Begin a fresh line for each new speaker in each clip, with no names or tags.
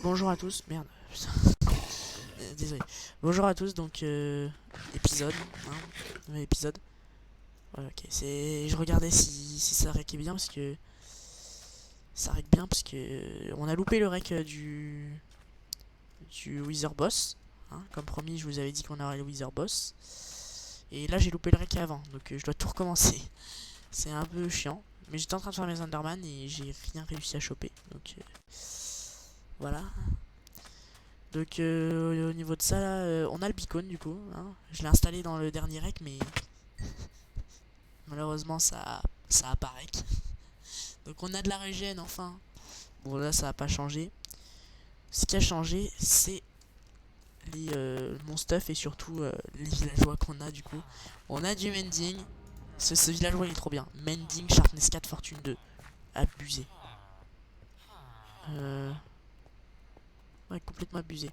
Bonjour à tous, merde, putain, désolé. Bonjour à tous, donc épisode, hein, nouvel épisode. Voilà, ok, je regardais si ça rec est bien parce que ça rec bien parce que on a loupé le rec du Wither Boss, hein. Comme promis, je vous avais dit qu'on aurait le Wither Boss. Et là, j'ai loupé le rec avant, donc je dois tout recommencer. C'est un peu chiant, mais j'étais en train de faire mes Enderman et j'ai rien réussi à choper, donc voilà. Donc au niveau de ça, là, on a le beacon du coup, hein. Je l'ai installé dans le dernier rec, mais malheureusement ça apparaît. Donc on a de la régène enfin. Bon là ça a pas changé. Ce qui a changé c'est mon stuff et surtout les villageois qu'on a du coup. On a du mending. Ce villageois il est trop bien. Mending, sharpness 4, fortune 2. Abusé. Ouais, complètement abusé.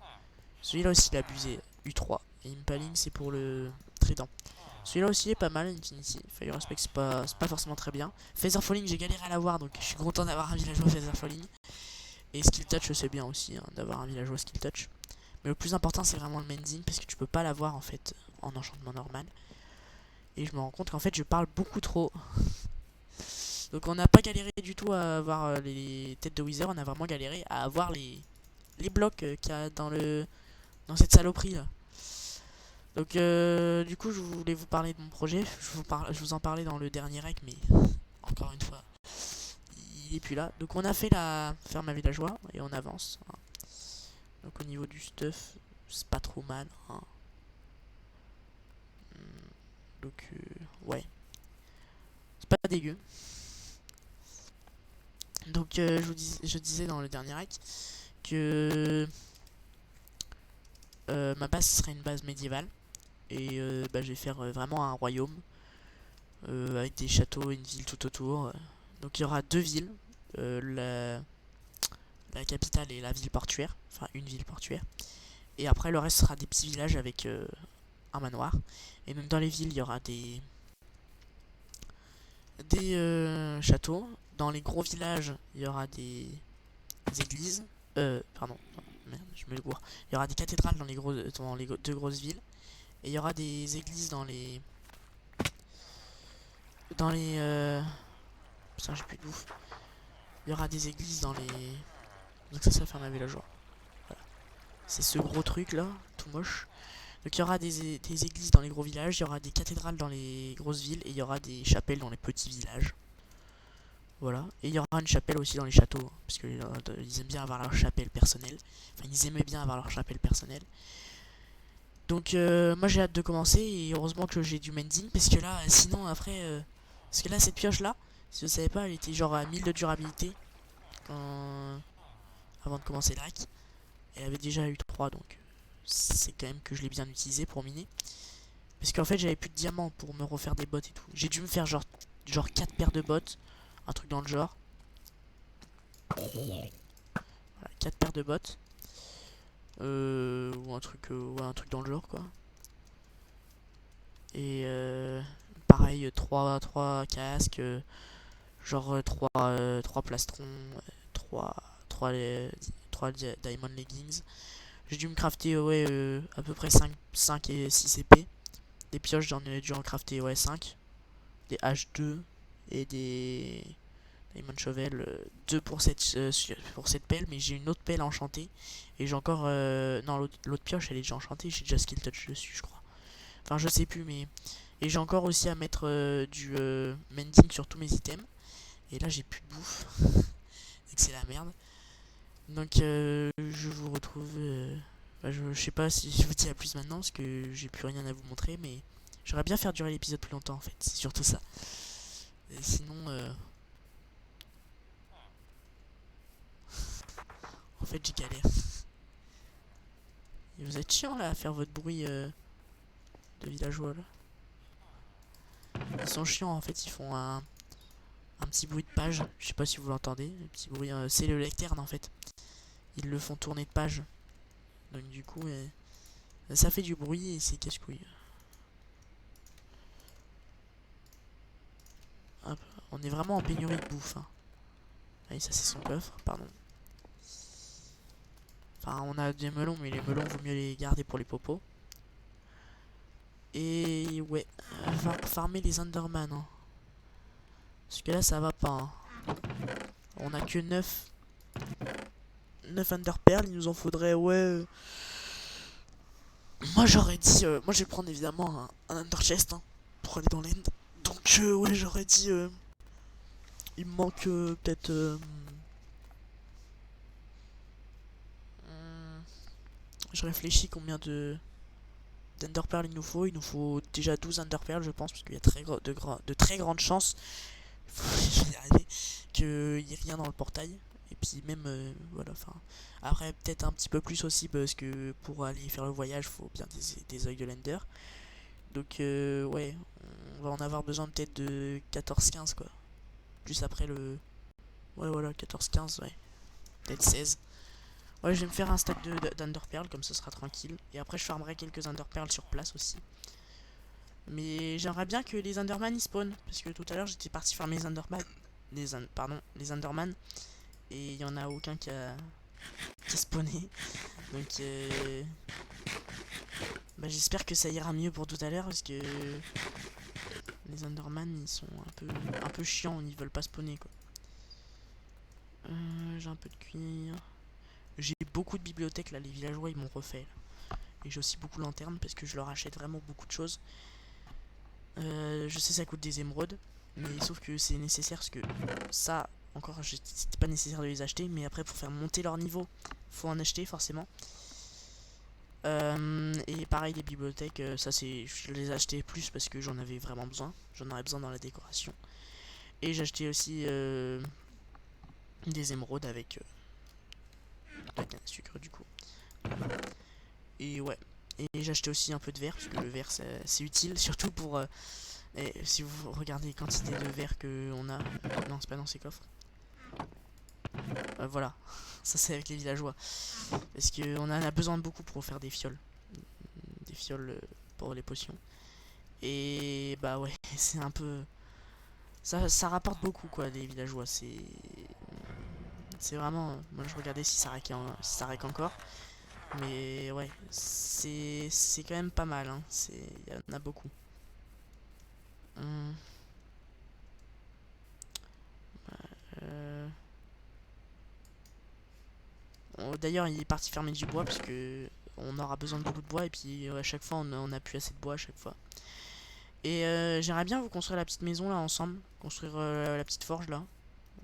Celui-là aussi il est abusé. U3. Et Impaling c'est pour le trident. Celui-là aussi est pas mal, Infinity. Fire Respect, c'est pas forcément très bien. Phaser Falling, j'ai galéré à l'avoir, donc je suis content d'avoir un villageois Phaser Falling. Et Skill Touch, c'est bien aussi, hein, d'avoir un villageois Skill Touch. Mais le plus important, c'est vraiment le Mending, parce que tu peux pas l'avoir en fait en enchantement normal. Et je me rends compte qu'en fait, je parle beaucoup trop. Donc on n'a pas galéré du tout à avoir les têtes de Wither, on a vraiment galéré à avoir les blocs qu'il y a dans cette saloperie là. Donc du coup je voulais vous parler de mon projet, je vous en parlais dans le dernier rec mais encore une fois il est plus là. Donc on a fait la ferme à villageois et on avance, hein. Donc au niveau du stuff c'est pas trop mal, hein. Donc ouais, c'est pas dégueu. Donc je disais dans le dernier rec que ma base serait une base médiévale. Et bah, je vais faire vraiment un royaume avec des châteaux et une ville tout autour. Donc il y aura deux villes, la capitale et la ville portuaire, enfin une ville portuaire. Et après le reste sera des petits villages avec un manoir. Et donc dans les villes il y aura des châteaux. Dans les gros villages il y aura des églises. Pardon, merde, je me gourre. Il y aura des cathédrales dans les deux grosses villes. Et il y aura des églises dans les putain j'ai plus de bouffe. Il y aura des églises dans les... Donc ça va faire ma villageois. Voilà. C'est ce gros truc là, tout moche. Donc il y aura des églises dans les gros villages, il y aura des cathédrales dans les grosses villes, et il y aura des chapelles dans les petits villages. Voilà. Et il y aura une chapelle aussi dans les châteaux, hein, parce qu'ils aiment bien avoir leur chapelle personnelle. Enfin, ils aimaient bien avoir leur chapelle personnelle. Donc moi j'ai hâte de commencer, et heureusement que j'ai du mending, parce que là, sinon après... Parce que là, cette pioche là, si vous savez pas, elle était genre à 1000 de durabilité quand... avant de commencer le hack. Elle avait déjà eu 3 donc c'est quand même que je l'ai bien utilisé pour miner. Parce qu'en fait j'avais plus de diamants pour me refaire des bottes et tout. J'ai dû me faire genre 4 paires de bottes, un truc dans le genre. Voilà, 4 paires de bottes. Ou un truc dans le genre quoi. Et pareil, 3 casques, genre 3 plastrons, 3, 3, 3 diamond leggings. J'ai dû me crafter ouais, à peu près 5 et 6 épées. Des pioches, j'en ai dû en crafter ouais, 5. Des H2 et des Diamond Shovel. 2 pour cette pelle, mais j'ai une autre pelle enchantée. Et j'ai encore. Non, l'autre pioche elle est déjà enchantée. J'ai déjà Skill Touch dessus, je crois. Enfin, je sais plus, mais. Et j'ai encore aussi à mettre du mending sur tous mes items. Et là, j'ai plus de bouffe. Donc, c'est la merde. Donc, je vous retrouve. Bah, je sais pas si je vous dis à plus maintenant parce que j'ai plus rien à vous montrer, mais j'aimerais bien faire durer l'épisode plus longtemps en fait, c'est surtout ça. Et sinon, en fait, j'ai galère. Et vous êtes chiant là à faire votre bruit de villageois là. Ils sont chiants en fait, ils font un petit bruit de page. Je sais pas si vous l'entendez, le petit bruit. C'est le lectern en fait. Ils le font tourner de page. Donc du coup, ça fait du bruit et c'est casse-couille. Hop, on est vraiment en pénurie de bouffe, hein. Allez, ça c'est son coffre, pardon. Enfin, on a des melons, mais les melons, vaut mieux les garder pour les popos. Et ouais, farmer les Enderman. Hein. Parce que là, ça va pas. Hein. On a que 9 Enderpearls. Il nous en faudrait, ouais. Moi, j'aurais dit. Moi, je vais prendre évidemment un Ender Chest hein, pour aller dans l'end. Donc, ouais, j'aurais dit. Il me manque peut-être. Je réfléchis combien d'Enderpearl il nous faut. Il nous faut déjà 12 Enderpearl, je pense, parce qu'il y a de très grandes chances je vais y arriver, qu'il n'y ait rien dans le portail. Et puis même, voilà, enfin... Après, peut-être un petit peu plus aussi, parce que pour aller faire le voyage, il faut bien des œils de l'Ender. Donc, ouais, on va en avoir besoin peut-être de 14-15, quoi. Juste après le... Ouais, voilà, 14-15, ouais. Peut-être 16. Ouais, je vais me faire un stack d'Underpearl, comme ça sera tranquille. Et après, je farmerai quelques Underpearl sur place aussi. Mais j'aimerais bien que les Enderman ils spawnent. Parce que tout à l'heure, j'étais parti farmer les Enderman. Pardon, les Enderman. Et il y en a aucun qui a spawné. Donc, bah, j'espère que ça ira mieux pour tout à l'heure. Parce que les Enderman ils sont un peu chiants. Ils veulent pas spawner, quoi. J'ai un peu de cuir. J'ai beaucoup de bibliothèques là. Les villageois ils m'ont refait. Là. Et j'ai aussi beaucoup de lanternes parce que je leur achète vraiment beaucoup de choses. Je sais ça coûte des émeraudes, mais sauf que c'est nécessaire parce que ça, encore, c'était pas nécessaire de les acheter, mais après pour faire monter leur niveau, faut en acheter forcément. Et pareil les bibliothèques, ça c'est, je les ai achetés plus parce que j'en avais vraiment besoin, j'en aurais besoin dans la décoration. Et j'ai acheté aussi des émeraudes avec la canne à sucre du coup. Et ouais. Et j'ai acheté aussi un peu de verre, parce que le verre c'est utile, surtout pour... et si vous regardez les quantités de verre qu'on a... Non, c'est pas dans ces coffres. Voilà, ça c'est avec les villageois. Parce qu'on en a besoin de beaucoup pour faire des fioles. Des fioles pour les potions. Et bah ouais, c'est un peu... Ça rapporte beaucoup quoi, les villageois. C'est vraiment... Moi je regardais si ça règle encore. Mais ouais, c'est quand même pas mal. Hein. Il y en a beaucoup. Hum, euh, D'ailleurs, il est parti fermer du bois parce que on aura besoin de beaucoup de bois et puis à chaque fois on a plus assez de bois à chaque fois. Et j'aimerais bien vous construire la petite maison là ensemble, construire la petite forge là.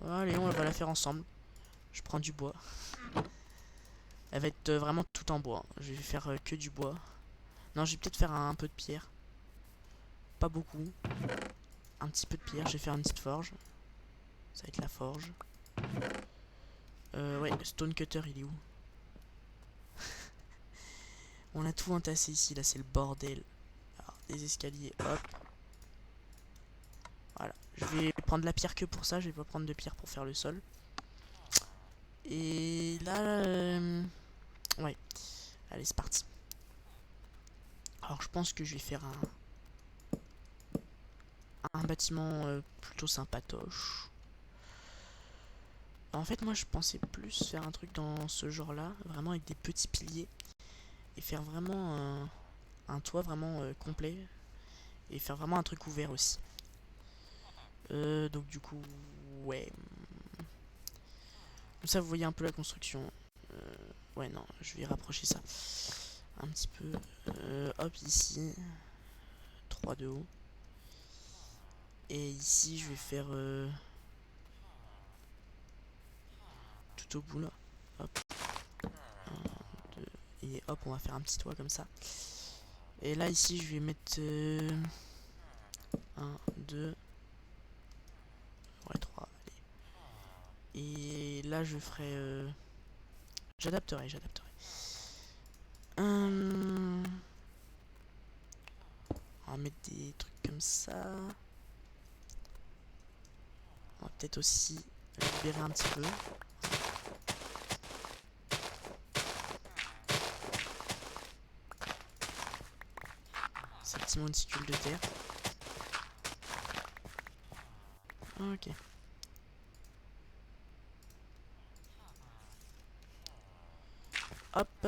Allez, on va la faire ensemble. Je prends du bois. Elle va être vraiment tout en bois. Je vais faire que du bois. Non, je vais peut-être faire un peu de pierre. Pas beaucoup. Un petit peu de pierre. Je vais faire une petite forge. Ça va être la forge. Ouais, Stone Cutter, il est où? On a tout entassé ici, là, c'est le bordel. Alors, des escaliers, hop. Voilà. Je vais prendre la pierre que pour ça, je vais pas prendre de pierre pour faire le sol. Et là... ouais. Allez, c'est parti. Alors, je pense que je vais faire un bâtiment plutôt sympatoche. En fait, moi, je pensais plus faire un truc dans ce genre-là, vraiment avec des petits piliers. Et faire vraiment un toit vraiment complet. Et faire vraiment un truc ouvert aussi. Donc du coup, ouais. Comme ça, vous voyez un peu la construction. Ouais, non, je vais rapprocher ça un petit peu. Hop, ici. 3 de haut. Et ici, je vais faire tout au bout là. Hop. 1, 2. Et hop, on va faire un petit toit comme ça. Et là, ici, je vais mettre 1, 2. Ouais, 3. Allez. Et là, je ferai. J'adapterai. On va mettre des trucs comme ça. On va peut-être aussi libérer un petit peu. Ces petits monticules de terre. Ok. Hop.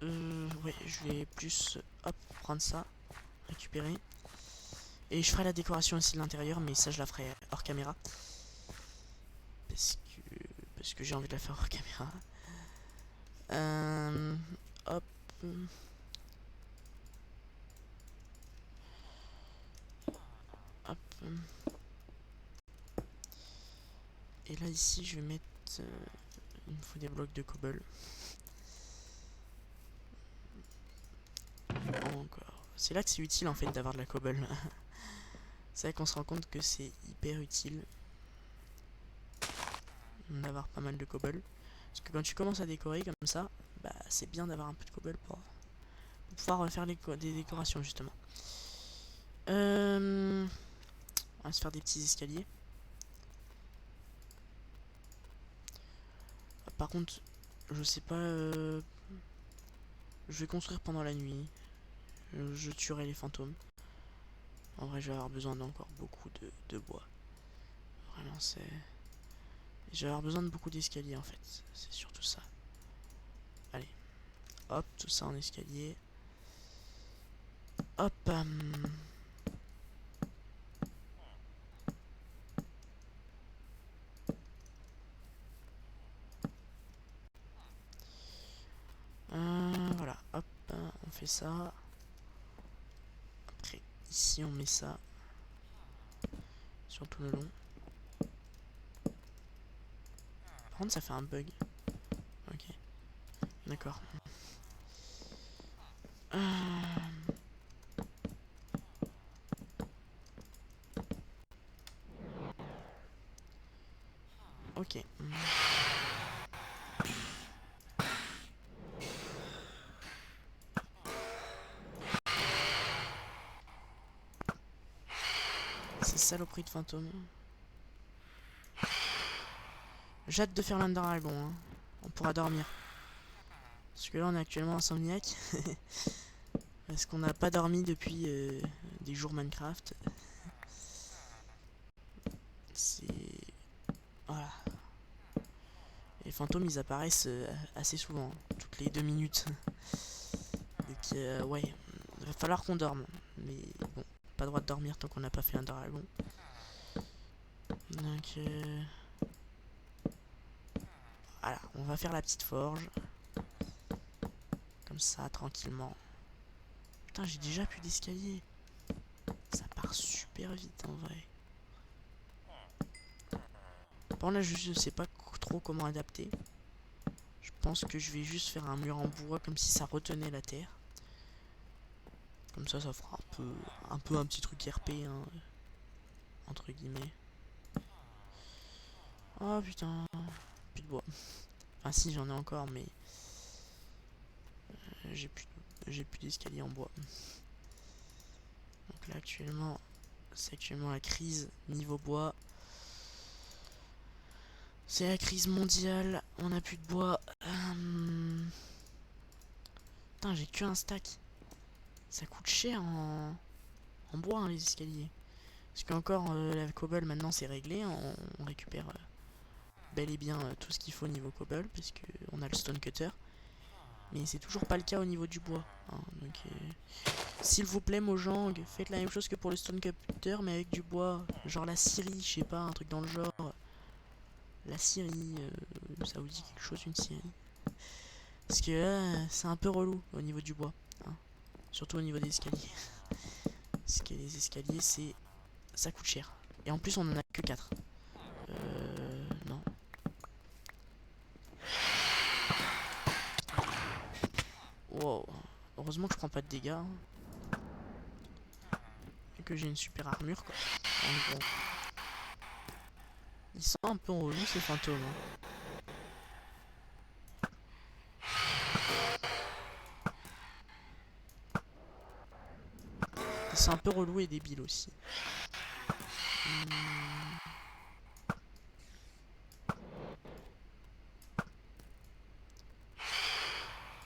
Ouais, je vais plus, hop, prendre ça, récupérer. Et je ferai la décoration aussi de l'intérieur, mais ça je la ferai hors caméra. Parce que j'ai envie de la faire hors caméra. Hop. Hop. Et là ici je vais mettre... il me faut des blocs de cobble. Encore. C'est là que c'est utile en fait d'avoir de la cobble. C'est là qu'on se rend compte que c'est hyper utile d'avoir pas mal de cobble. Parce que quand tu commences à décorer comme ça, bah c'est bien d'avoir un peu de cobble pour pouvoir faire des décorations justement. On va se faire des petits escaliers. Par contre, je sais pas... je vais construire pendant la nuit. Je tuerai les fantômes. En vrai, je vais avoir besoin d'encore beaucoup de bois. Vraiment, c'est... Je vais avoir besoin de beaucoup d'escaliers en fait. C'est surtout ça. Allez. Hop, tout ça en escalier. Hop. Voilà. Hop. On fait ça. Après, ici, on met ça. Sur tout le long. Par contre, ça fait un bug. Ok. D'accord. Ok. Ces saloperies de fantômes. J'ai hâte de faire l'Undragon. Hein. On pourra dormir. Parce que là, on est actuellement insomniaque. Parce qu'on n'a pas dormi depuis des jours Minecraft. C'est... Voilà. Les fantômes, ils apparaissent assez souvent. Toutes les 2 minutes. Donc, ouais. Il va falloir qu'on dorme. Mais bon, pas le droit de dormir tant qu'on n'a pas fait un dragon. Donc, voilà. On va faire la petite forge. Comme ça, tranquillement. Putain, j'ai déjà plus d'escalier. Ça part super vite en vrai. Bon là je sais pas trop comment adapter. Je pense que je vais juste faire un mur en bois comme si ça retenait la terre. Comme ça fera un petit truc RP hein, entre guillemets. Oh putain, plus de bois. Enfin si j'en ai encore mais j'ai plus d'escalier en bois. Donc là actuellement c'est actuellement la crise niveau bois. C'est la crise mondiale, on a plus de bois. Putain, j'ai que un stack. Ça coûte cher en bois hein, les escaliers. Parce qu'encore la cobble maintenant c'est réglé, on récupère bel et bien tout ce qu'il faut au niveau cobble, puisque on a le stone cutter. Mais c'est toujours pas le cas au niveau du bois. Hein, donc s'il vous plaît Mojang, faites la même chose que pour le stone cutter mais avec du bois. Genre la scierie, je sais pas, un truc dans le genre. La scierie, ça vous dit quelque chose une scierie? Parce que là, c'est un peu relou au niveau du bois. Hein. Surtout au niveau des escaliers. Parce que les escaliers, ça coûte cher. Et en plus, on en a que 4. Non. Wow. Heureusement que je prends pas de dégâts. Hein. Et que j'ai une super armure, quoi. En gros. Ils sont un peu relous, ces fantômes. Hein. Ils sont un peu relous et débiles aussi.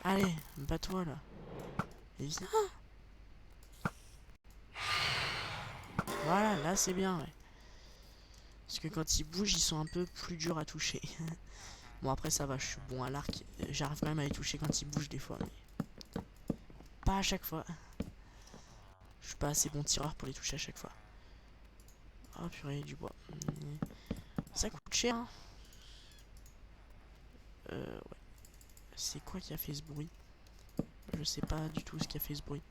Allez, bats-toi là. Et viens. Voilà, là c'est bien, ouais. Parce que quand ils bougent, ils sont un peu plus durs à toucher. Bon, après, ça va, je suis bon à l'arc. J'arrive quand même à les toucher quand ils bougent des fois, mais pas à chaque fois. Je suis pas assez bon tireur pour les toucher à chaque fois. Oh purée, du bois. Ça coûte cher, hein. Ouais. C'est quoi qui a fait ce bruit? Je sais pas du tout ce qui a fait ce bruit.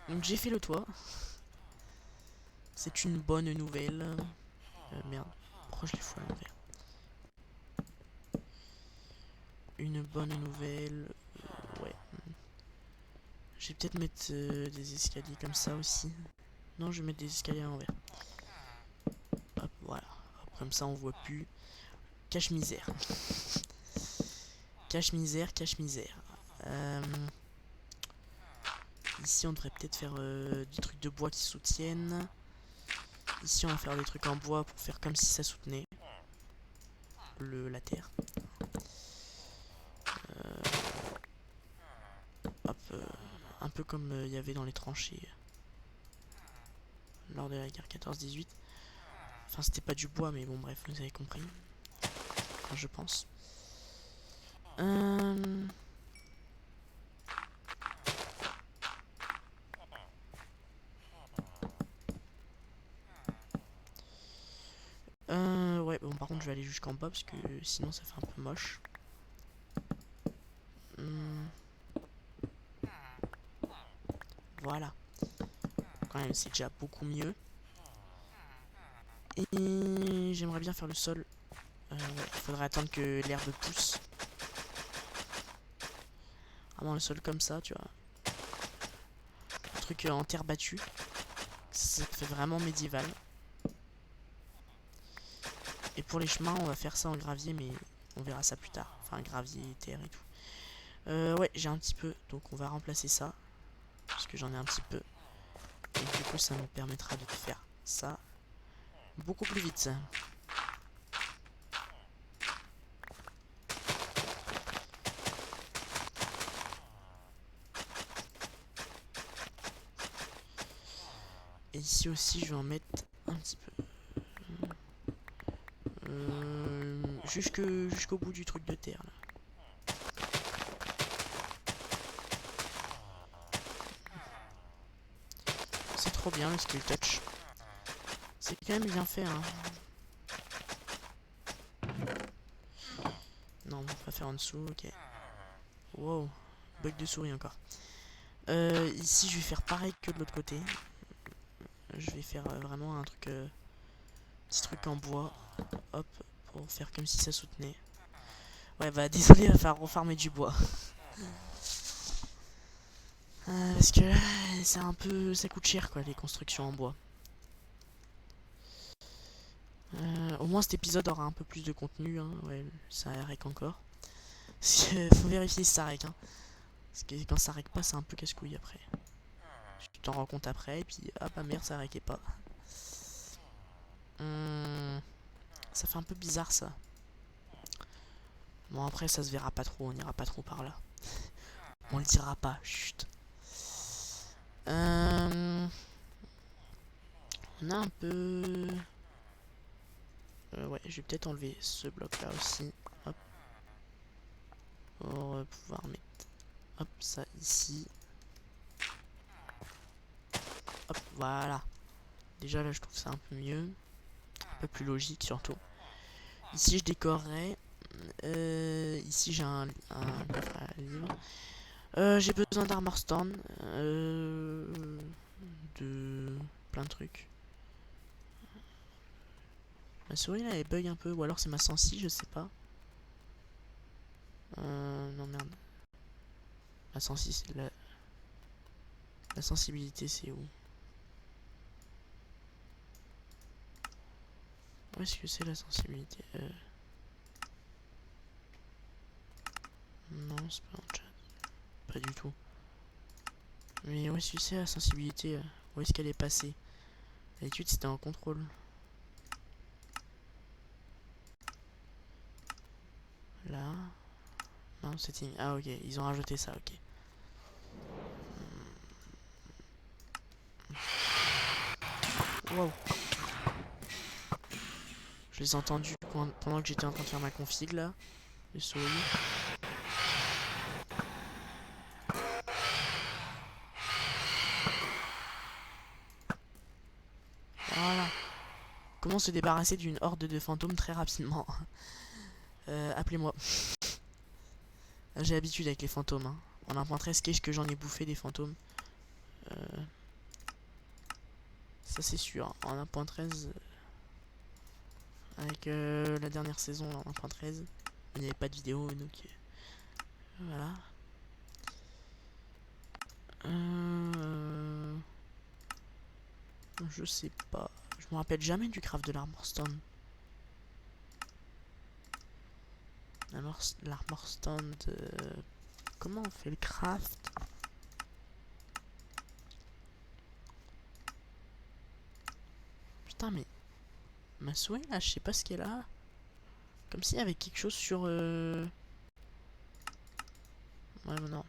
Donc j'ai fait le toit. C'est une bonne nouvelle. Merde. Pourquoi je les fous à l'envers? Une bonne nouvelle. Ouais. Je vais peut-être mettre des escaliers comme ça aussi. Non, je vais mettre des escaliers à l'envers. Hop, voilà. Hop, comme ça, on voit plus. Cache-misère. Cache-misère, cache-misère. Ici, on devrait peut-être faire des trucs de bois qui soutiennent. Ici, on va faire des trucs en bois pour faire comme si ça soutenait la terre. Hop, un peu comme il y avait dans les tranchées lors de la guerre 14-18. Enfin, c'était pas du bois, mais bon, bref, vous avez compris. Enfin, je pense. Ouais, bon, par contre, je vais aller jusqu'en bas parce que sinon, ça fait un peu moche. Voilà. Quand même, c'est déjà beaucoup mieux. Et j'aimerais bien faire le sol. Ouais, il faudrait attendre que l'herbe pousse. Vraiment le sol comme ça, tu vois. Un truc en terre battue. Ça fait vraiment médiéval. Et pour les chemins, on va faire ça en gravier, mais on verra ça plus tard. Enfin, gravier, terre et tout. Ouais, j'ai un petit peu, donc on va remplacer ça. Parce que j'en ai un petit peu. Et du coup, ça me permettra de faire ça beaucoup plus vite. Et ici aussi, je vais en mettre un petit peu. Jusqu'au bout du truc de terre, là. C'est trop bien le skill touch. C'est quand même bien fait, hein. Non, on va pas faire en dessous, ok. Wow, bug de souris encore. Ici, je vais faire pareil que de l'autre côté. Je vais faire vraiment un truc, petit truc en bois. Hop, pour faire comme si ça soutenait. Ouais, bah désolé, il va falloir refarmer du bois. Parce que c'est un peu, ça coûte cher quoi, les constructions en bois. Au moins cet épisode aura un peu plus de contenu, hein. Ouais, ça rec encore. Parce que faut vérifier si ça rec, hein. Parce que quand ça rec pas, c'est un peu casse-couille après. Tu t'en rends compte après, et puis ah bah merde, ça recait pas. Ça fait un peu bizarre ça. Bon après ça se verra pas trop, on ira pas trop par là. On le dira pas, chut. On a un peu... ouais, je vais peut-être enlever ce bloc là aussi. Hop. Pour pouvoir mettre... Hop, ça ici. Hop, voilà. Déjà là je trouve ça un peu mieux. Un peu plus logique surtout. Ici je décorerai. Ici j'ai un coffre à livres. J'ai besoin d'armor stand. De plein de trucs. Ma souris là elle bug un peu, ou alors c'est ma sensi, je sais pas. Non merde. La sensi c'est la sensibilité c'est où? Où est-ce que c'est la sensibilité? Non c'est pas en chat. Pas du tout. Mais où est-ce que c'est la sensibilité? Où est-ce qu'elle est passée? D'habitude c'était en contrôle. Là. Non, setting. Ah ok, ils ont rajouté ça, ok. Wow. Je les ai entendus pendant que j'étais en train de faire ma config là. Les souris. Voilà. Comment se débarrasser d'une horde de fantômes très rapidement? Appelez-moi. J'ai l'habitude avec les fantômes. Hein. En 1.13, qu'est-ce que j'en ai bouffé des fantômes? Ça c'est sûr. En 1.13, avec la dernière saison là, en 1.13, il n'y avait pas de vidéo, donc voilà. Je sais pas. Je me rappelle jamais du craft de l'armor stand. L'armor stand. Comment on fait le craft? Putain, mais ma souris là, je sais pas ce qu'elle a. Comme s'il y avait quelque chose sur. Ouais, mais non.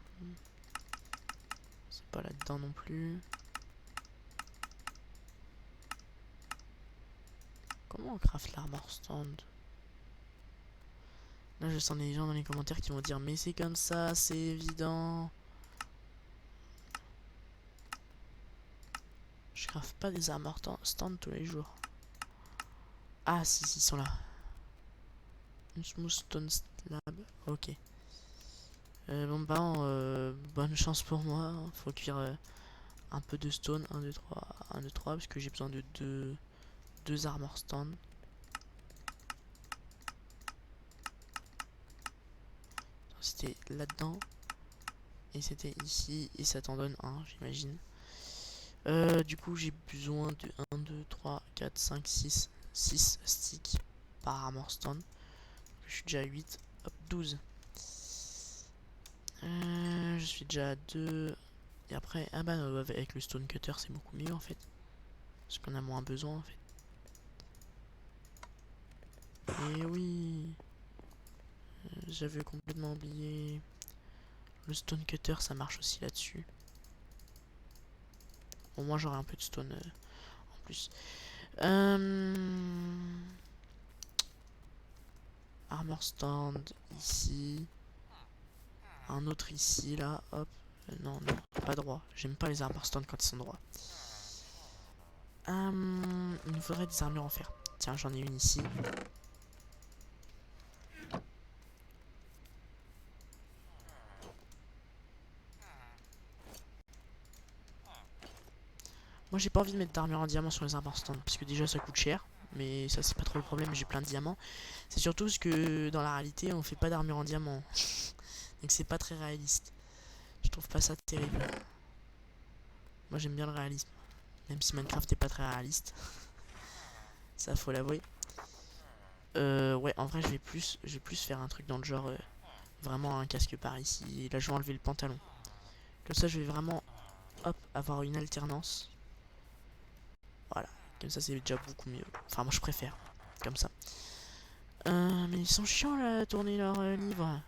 C'est pas là-dedans non plus. Comment on craft l'armor stand? Là, je sens des gens dans les commentaires qui vont dire mais c'est comme ça, c'est évident. Je craft pas des armor stand tous les jours. Ah si, ils sont là. Une smooth stone slab. Ok. Bon bah, bonne chance pour moi. Faut cuire un peu de stone. 1, 2, 3. 1, 2, 3. Parce que j'ai besoin de deux armor stand. C'était là-dedans. Et c'était ici. Et ça t'en donne un, j'imagine. Du coup, j'ai besoin de 1, 2, 3, 4, 5, 6. 6 sticks par armor stand. Je suis déjà à 8. Hop, 12. Je suis déjà à 2. Et après, ah bah avec le stone cutter c'est beaucoup mieux en fait. Parce qu'on a moins besoin en fait. Et oui, j'avais complètement oublié. Le stone cutter ça marche aussi là-dessus. Bon, moi j'aurai un peu de stone en plus. Armor stand ici. Un autre ici là, hop. Non, non, pas droit. J'aime pas les armor stand quand ils sont droits. Il nous faudrait des armures en fer. Tiens, j'en ai une ici. Moi j'ai pas envie de mettre d'armure en diamant sur les armor stands parce que déjà ça coûte cher. Mais ça c'est pas trop le problème, j'ai plein de diamants. C'est surtout parce que dans la réalité on fait pas d'armure en diamant. Donc c'est pas très réaliste. Je trouve pas ça terrible. Moi j'aime bien le réalisme. Même si Minecraft est pas très réaliste. Ça faut l'avouer. Ouais en vrai je vais plus faire un truc dans le genre vraiment un casque par ici. Et là je vais enlever le pantalon. Comme ça je vais vraiment hop avoir une alternance. Voilà. Comme ça c'est déjà beaucoup mieux. Enfin moi je préfère. Comme ça. Mais ils sont chiants là à tourner leurs livres.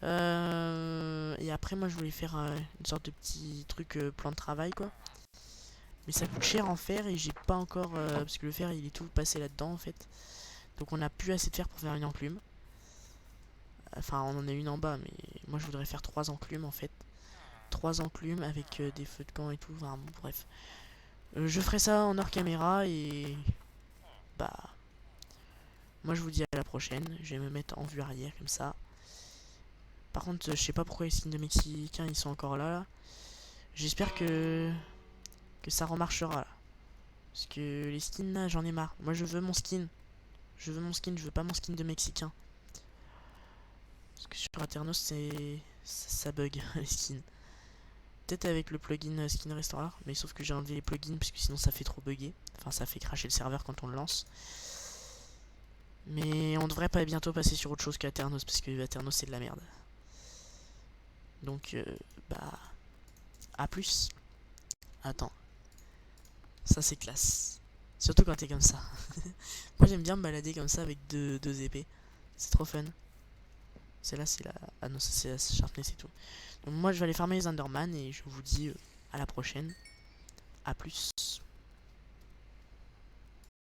Et après moi je voulais faire une sorte de petit truc plan de travail quoi. Mais ça coûte cher en fer et j'ai pas encore... parce que le fer il est tout passé là-dedans en fait. Donc on a plus assez de fer pour faire une enclume. Enfin on en a une en bas mais moi je voudrais faire 3 enclumes en fait. 3 enclumes avec des feux de camp et tout. Enfin bon bref. Je ferai ça en hors caméra et... Bah... Moi je vous dis à la prochaine. Je vais me mettre en vue arrière comme ça. Par contre je sais pas pourquoi les skins de Mexicains ils sont encore là. J'espère que ça remarchera là. Parce que les skins là j'en ai marre. Moi je veux mon skin. Je veux mon skin, je veux pas mon skin de Mexicain. Parce que sur Aternos c'est... ça bug les skins. Peut-être avec le plugin Skin Restorer, mais sauf que j'ai enlevé les plugins parce que sinon ça fait trop bugger. Enfin ça fait cracher le serveur quand on le lance. Mais on devrait pas bientôt passer sur autre chose qu'Aternos parce que Aternos c'est de la merde. Donc bah... à plus. Attends. Ça c'est classe. Surtout quand t'es comme ça. Moi j'aime bien me balader comme ça avec deux épées. C'est trop fun. Celle-là c'est la... Ah non ça c'est la Sharpness et tout. Donc moi je vais aller farmer les Enderman et je vous dis à la prochaine. A plus.